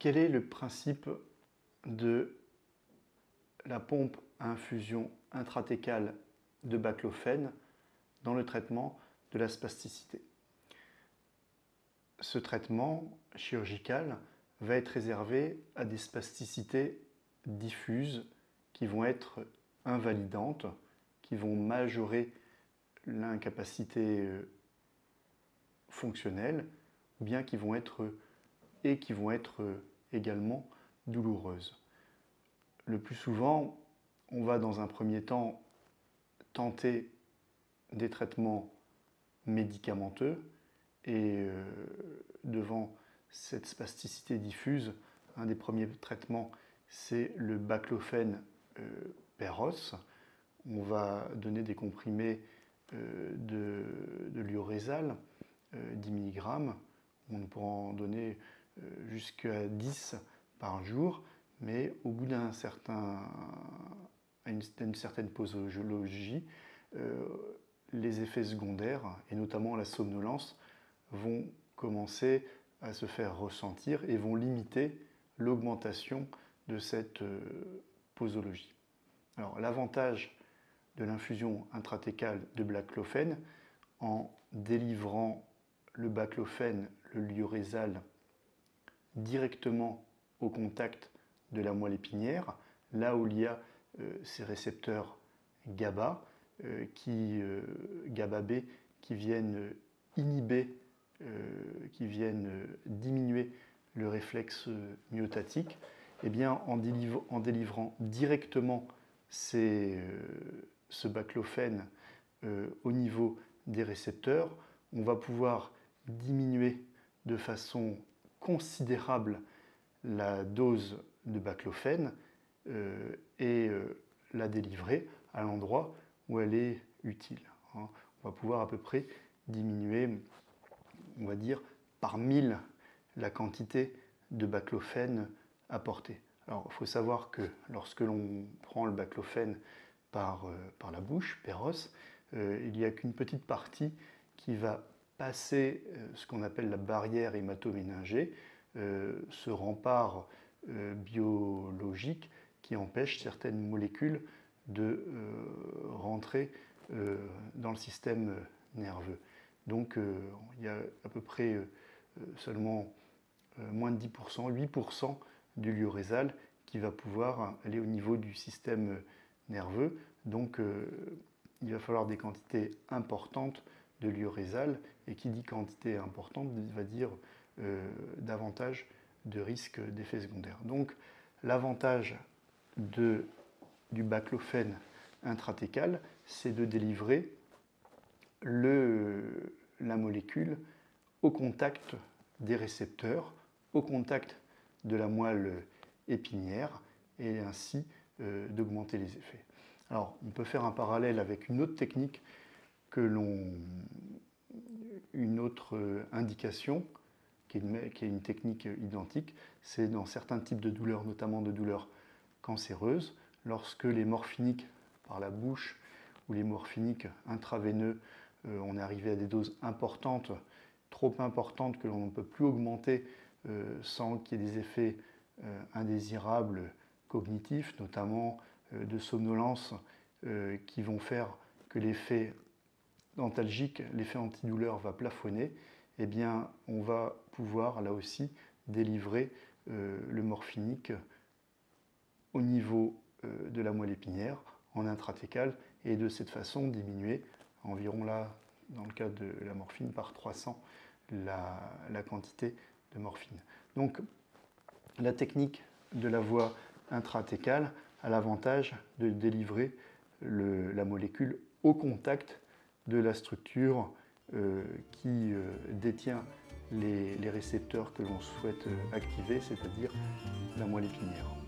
quel est le principe de la pompe à infusion intrathecale de baclofène dans le traitement de la spasticité? Ce traitement chirurgical va être réservé à des spasticités diffuses qui vont être invalidantes, qui vont majorer l'incapacité fonctionnelle, ou bien qui vont être également douloureuses. Le plus souvent, on va dans un premier temps tenter des traitements médicamenteux et devant cette spasticité diffuse, un des premiers traitements, c'est le baclofène Peros. On va donner des comprimés de l'urézal, 10 mg. On pourra en donner jusqu'à 10 par jour, mais au bout d'une certaine posologie, les effets secondaires, et notamment la somnolence, vont commencer à se faire ressentir et vont limiter l'augmentation de cette posologie. Alors, l'avantage de l'infusion intrathecale de baclofène, en délivrant le baclofène, le lioresal, directement au contact de la moelle épinière, là où il y a ces récepteurs GABA, GABA B, qui viennent inhiber, qui viennent diminuer le réflexe myotatique, et bien en délivrant directement ce baclofène au niveau des récepteurs, on va pouvoir diminuer de façon considérable la dose de baclofène et la délivrer à l'endroit où elle est utile. On va pouvoir à peu près diminuer, on va dire, par 1000 la quantité de baclofène apportée. Alors, il faut savoir que lorsque l'on prend le baclofène par la bouche, Peros, il n'y a qu'une petite partie qui va passer ce qu'on appelle la barrière hématoméningée, ce rempart biologique qui empêche certaines molécules de rentrer dans le système nerveux. Donc il y a à peu près seulement moins de 10%, 8% du lioresal qui va pouvoir aller au niveau du système nerveux. Donc il va falloir des quantités importantes de lioresal, et qui dit quantité importante va dire davantage de risques d'effets secondaires. Donc l'avantage du baclofène intrathécal, c'est de délivrer la molécule au contact des récepteurs, au contact de la moelle épinière, et ainsi d'augmenter les effets. Alors, on peut faire un parallèle avec une autre technique, une autre indication, qui est une technique identique, c'est dans certains types de douleurs, notamment de douleurs cancéreuses, lorsque les morphiniques par la bouche ou les morphiniques intraveineux, on est arrivé à des doses importantes, trop importantes que l'on ne peut plus augmenter sans qu'il y ait des effets indésirables cognitifs, notamment de somnolence, qui vont faire que l'effet dentalgique, l'effet antidouleur va plafonner. Eh bien, on va pouvoir là aussi délivrer le morphinique au niveau de la moelle épinière en intrathécal, et de cette façon diminuer environ, là, dans le cas de la morphine, par 300 la quantité de morphine. Donc la technique de la voie intrathécale a l'avantage de délivrer la molécule au contact de la structure qui détient les récepteurs que l'on souhaite activer, c'est-à-dire la moelle épinière.